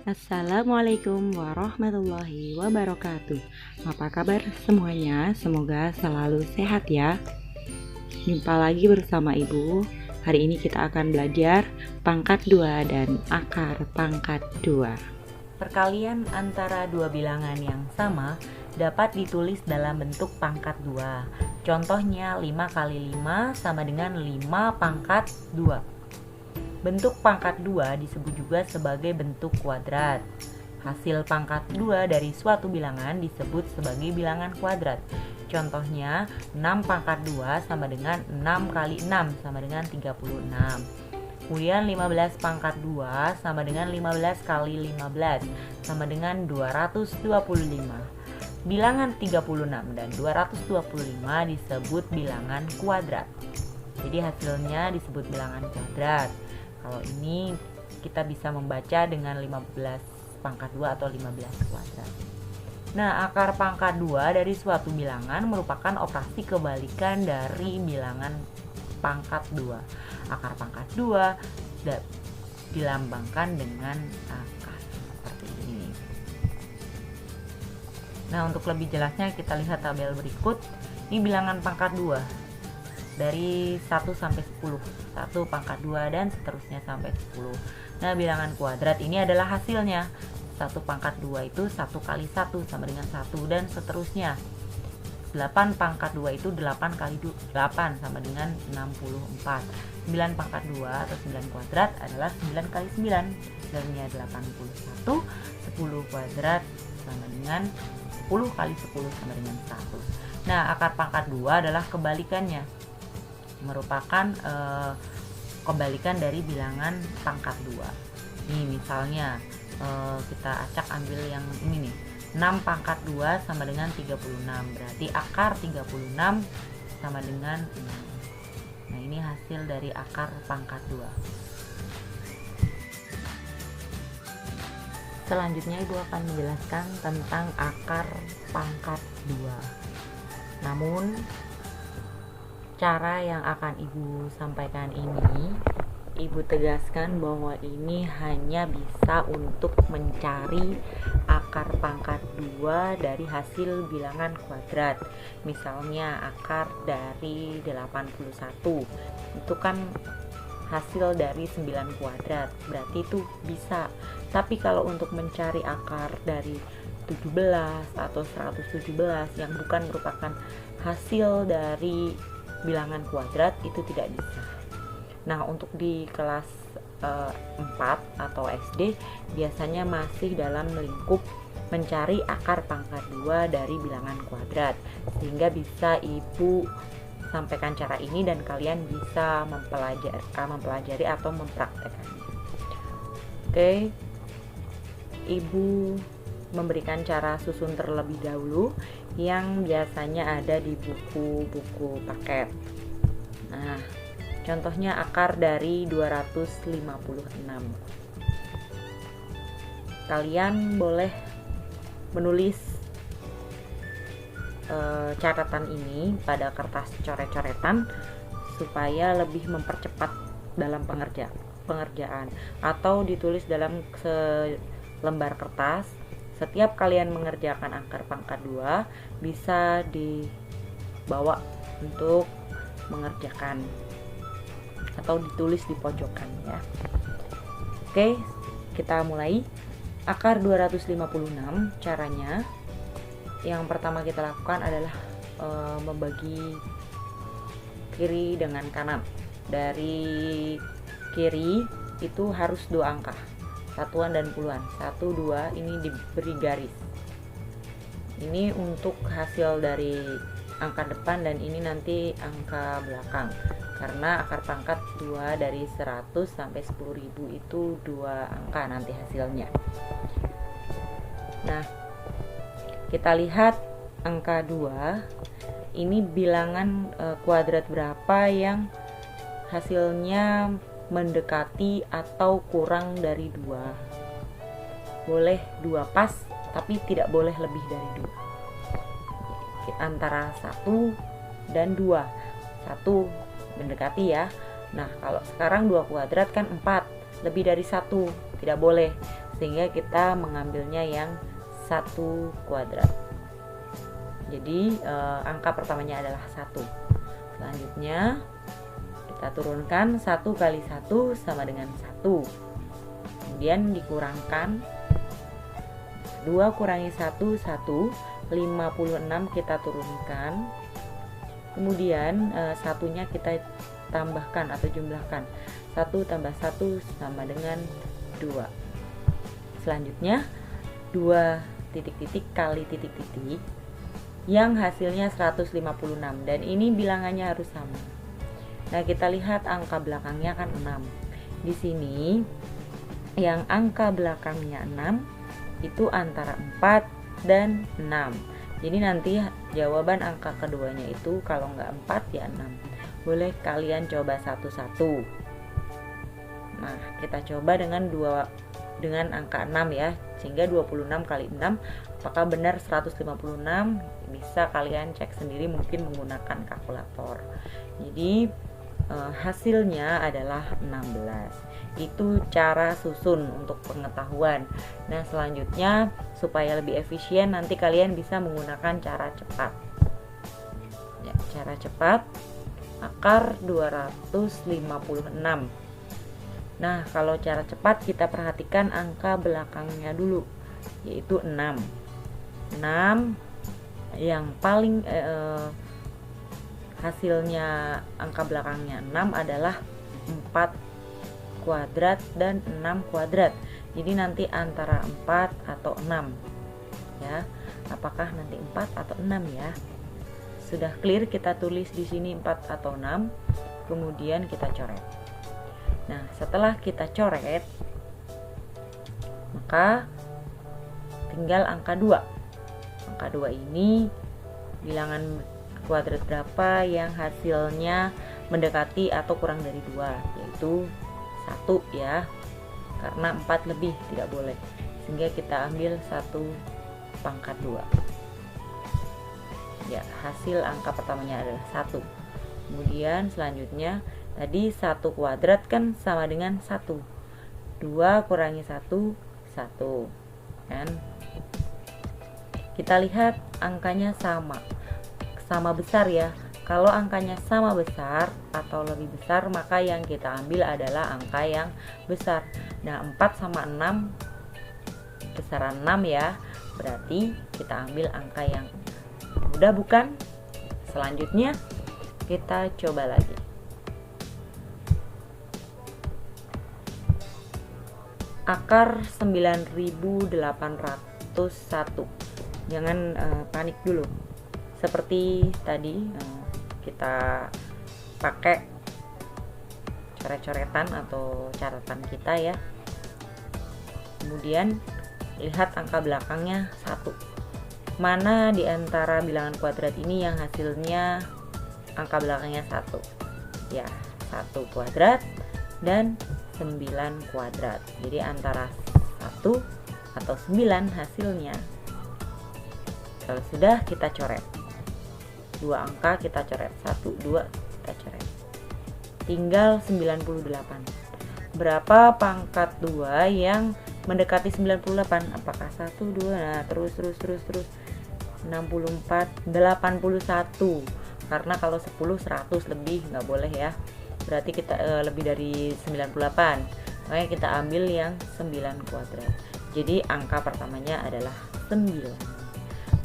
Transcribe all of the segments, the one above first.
Assalamualaikum warahmatullahi wabarakatuh. Apa kabar semuanya? Semoga selalu sehat ya. Jumpa lagi bersama Ibu. Hari ini kita akan belajar pangkat 2 dan akar pangkat 2. Perkalian antara dua bilangan yang sama dapat ditulis dalam bentuk pangkat 2. Contohnya 5 kali 5 sama dengan 5 pangkat 2. Bentuk pangkat 2 disebut juga sebagai bentuk kuadrat. Hasil pangkat 2 dari suatu bilangan disebut sebagai bilangan kuadrat. Contohnya 6 pangkat 2 sama dengan 6 kali 6 sama dengan 36. Kemudian 15 pangkat 2 sama dengan 15 kali 15 sama dengan 225. Bilangan 36 dan 225 disebut bilangan kuadrat. Jadi hasilnya disebut bilangan kuadrat. Kalau ini kita bisa membaca dengan 15 pangkat 2 atau 15 kuadrat. Nah, akar pangkat 2 dari suatu bilangan merupakan operasi kebalikan dari bilangan pangkat 2. Akar pangkat 2 dilambangkan dengan akar seperti ini. Nah, untuk lebih jelasnya kita lihat tabel berikut. Ini bilangan pangkat 2. Dari 1 sampai 10, 1 pangkat 2 dan seterusnya sampai 10. Nah, bilangan kuadrat ini adalah hasilnya. 1 pangkat 2 itu 1 kali 1 sama dengan 1 dan seterusnya. 8 pangkat 2 itu 8 kali 8 sama dengan 64. 9 pangkat 2 atau 9 kuadrat adalah 9 kali 9, hasilnya 81. 10 kuadrat sama dengan 10 kali 10 sama dengan 100. Nah, akar pangkat 2 adalah kebalikannya, merupakan kebalikan dari bilangan pangkat 2. Nih misalnya kita acak ambil yang ini nih, 6 pangkat 2 sama dengan 36, berarti akar 36 sama dengan 6. Nah, ini hasil dari akar pangkat 2. Selanjutnya Ibu akan menjelaskan tentang akar pangkat 2. Namun cara yang akan Ibu sampaikan ini, Ibu tegaskan bahwa ini hanya bisa untuk mencari akar pangkat 2 dari hasil bilangan kuadrat. Misalnya akar dari 81, itu kan hasil dari 9 kuadrat, berarti itu bisa. Tapi kalau untuk mencari akar dari 17 atau 117 yang bukan merupakan hasil dari bilangan kuadrat, itu tidak bisa. Nah, untuk di kelas 4 atau SD biasanya masih dalam lingkup mencari akar pangkat 2 dari bilangan kuadrat, sehingga bisa Ibu sampaikan cara ini dan kalian bisa mempelajari atau mempraktekannya. Oke, Ibu memberikan cara susun terlebih dahulu yang biasanya ada di buku-buku paket. Nah, contohnya akar dari 256. Kalian boleh menulis catatan ini pada kertas coret-coretan supaya lebih mempercepat dalam pengerjaan, atau ditulis dalam selembar kertas. Setiap kalian mengerjakan akar pangkat 2 bisa dibawa untuk mengerjakan atau ditulis di pojokan ya. Oke, kita mulai. Akar 256 caranya, yang pertama kita lakukan adalah membagi kiri dengan kanan. Dari kiri itu harus 2 angka, satuan dan puluhan. 1, 2 ini diberi garis. Ini untuk hasil dari angka depan dan ini nanti angka belakang. Karena akar pangkat 2 dari 100 sampai 10.000 itu 2 angka nanti hasilnya. Nah, kita lihat angka 2. Ini bilangan kuadrat berapa yang hasilnya mendekati atau kurang dari 2. Boleh 2 pas, tapi tidak boleh lebih dari 2. Antara 1 dan 2. 1 mendekati ya. Nah, kalau sekarang 2 kuadrat kan 4, lebih dari 1, tidak boleh. sehingga kita mengambilnya yang 1 kuadrat. Jadi angka pertamanya adalah 1. Selanjutnya kita turunkan 1 kali 1 sama dengan 1. Kemudian dikurangkan 2 kurangi 1, 1. 56 kita turunkan. Kemudian satunya kita tambahkan atau jumlahkan. 1 tambah 1 sama dengan 2. Selanjutnya 2 titik-titik kali titik-titik yang hasilnya 156, dan ini bilangannya harus sama. Nah, kita lihat angka belakangnya kan 6. Di sini yang angka belakangnya 6 itu antara 4 dan 6. Jadi nanti jawaban angka keduanya itu kalau nggak 4 ya 6. Boleh kalian coba satu-satu. Nah, kita coba dengan angka 6 ya. Sehingga 26 kali 6 apakah benar 156? Bisa kalian cek sendiri mungkin menggunakan kalkulator. Jadi hasilnya adalah 16. Itu cara susun untuk pengetahuan. Nah, selanjutnya supaya lebih efisien nanti kalian bisa menggunakan cara cepat. Ya, cara cepat akar 256. Nah, kalau cara cepat kita perhatikan angka belakangnya dulu, yaitu 6. 6 yang paling hasilnya angka belakangnya 6 adalah 4 kuadrat dan 6 kuadrat. Jadi nanti antara 4 atau 6 ya. Apakah nanti 4 atau 6 ya? Sudah clear, kita tulis di sini 4 atau 6. Kemudian kita coret. Nah, setelah kita coret, maka tinggal angka 2. Angka 2 ini bilangan kuadrat berapa yang hasilnya mendekati atau kurang dari 2, yaitu 1 ya. Karena 4 lebih tidak boleh. Sehingga kita ambil 1 pangkat 2. Ya, hasil angka pertamanya adalah 1. Kemudian selanjutnya tadi 1 kuadrat kan sama dengan 1. 2 kurangi 1, 1. Kan? Kita lihat angkanya sama besar ya. Kalau angkanya sama besar atau lebih besar, maka yang kita ambil adalah angka yang besar. Nah, 4 sama 6 besaran 6 ya. Berarti kita ambil angka yang mudah, bukan? Selanjutnya kita coba lagi. Akar 9801. Jangan panik dulu. Seperti tadi kita pakai coret-coretan atau catatan kita ya. Kemudian lihat angka belakangnya 1. Mana di antara bilangan kuadrat ini yang hasilnya angka belakangnya 1? Ya, 1 kuadrat dan 9 kuadrat. Jadi antara 1 atau 9 hasilnya. Kalau sudah, kita coret. 2 angka kita coret, 1, 2 kita coret. Tinggal 98. Berapa pangkat 2 yang mendekati 98? Apakah 1, 2? Nah, terus 64, 81. Karena kalau 10, 100 lebih nggak boleh ya. Berarti kita lebih dari 98. Makanya kita ambil yang 9 kuadrat. Jadi angka pertamanya adalah 9.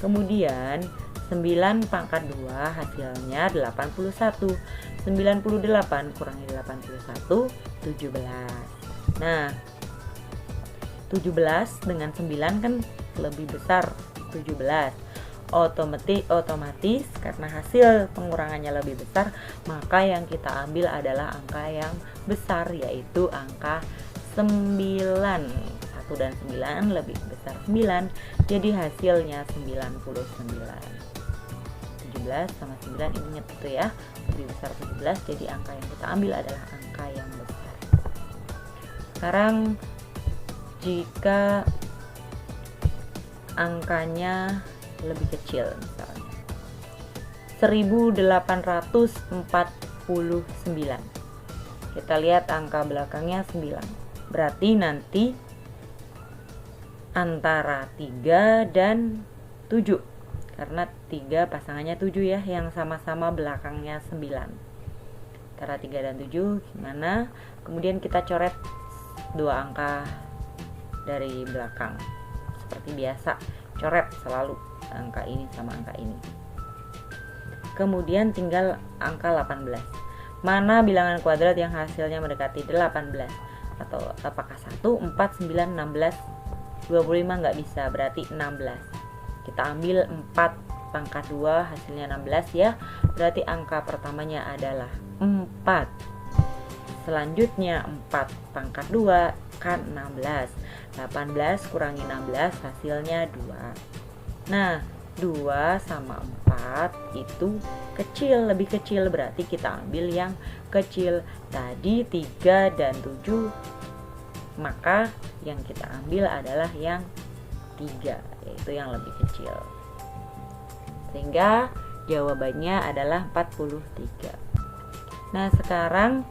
Kemudian 9 pangkat 2 hasilnya 81. 98 kurangi 81, 17. Nah, 17 dengan 9 kan lebih besar 17. Otomatis karena hasil pengurangannya lebih besar, maka yang kita ambil adalah angka yang besar, yaitu angka 9. 1 dan 9 lebih besar 9, jadi hasilnya 99. 17 sama 9, ingat itu ya, lebih besar 17, jadi angka yang kita ambil adalah angka yang besar. Sekarang jika angkanya lebih kecil, misalnya 1849, kita lihat angka belakangnya 9, berarti nanti antara 3 dan 7, karena 3 pasangannya 7 ya, yang sama-sama belakangnya 9. Antara 3 dan 7 gimana? Kemudian kita coret 2 angka dari belakang. Seperti biasa, coret selalu angka ini sama angka ini. Kemudian tinggal angka 18. Mana bilangan kuadrat yang hasilnya mendekati 18? Atau apakah 1, 4, 9, 16, 25? Nggak bisa, berarti 16. Kita ambil 4 pangkat 2, hasilnya 16 ya. Berarti angka pertamanya adalah 4. Selanjutnya 4 pangkat 2 kan 16. 18 kurangi 16 hasilnya 2. Nah, 2 sama 4 itu kecil, lebih kecil, berarti kita ambil yang kecil. Tadi 3 dan 7, maka yang kita ambil adalah yang 3, yaitu yang lebih kecil. Sehingga jawabannya adalah 43. Nah, sekarang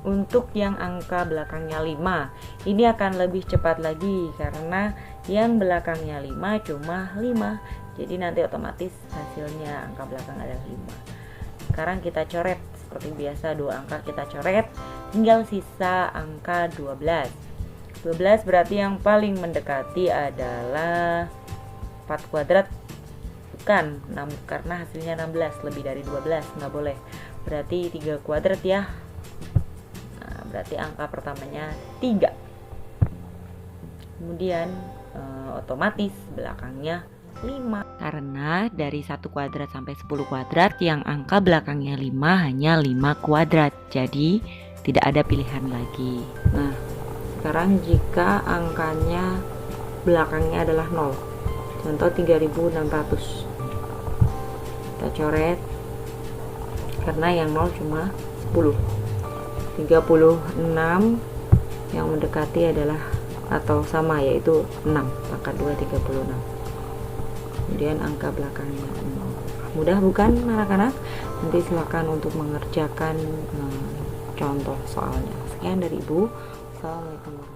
untuk yang angka belakangnya 5, ini akan lebih cepat lagi karena yang belakangnya 5 cuma 5. Jadi nanti otomatis hasilnya angka belakang adalah 5. Sekarang kita coret seperti biasa, 2 angka kita coret, tinggal sisa angka 12. 12 berarti yang paling mendekati adalah 4 kuadrat. Bukan, karena hasilnya 16, lebih dari 12, nggak boleh. Berarti 3 kuadrat ya. Nah, berarti angka pertamanya 3. Kemudian otomatis belakangnya 5. Karena dari 1 kuadrat sampai 10 kuadrat yang angka belakangnya 5 hanya 5 kuadrat. Jadi tidak ada pilihan lagi. Nah, sekarang jika angkanya belakangnya adalah 0, contoh 3600, kita coret karena yang 0 cuma 10. 36 yang mendekati adalah atau sama, yaitu 6 pangkat 2 36. Kemudian angka belakangnya 0. Mudah bukan anak-anak? Nanti silakan untuk mengerjakan contoh soalnya. Sekian dari Ibu. Assalamualaikum warahmatullahi wabarakatuh.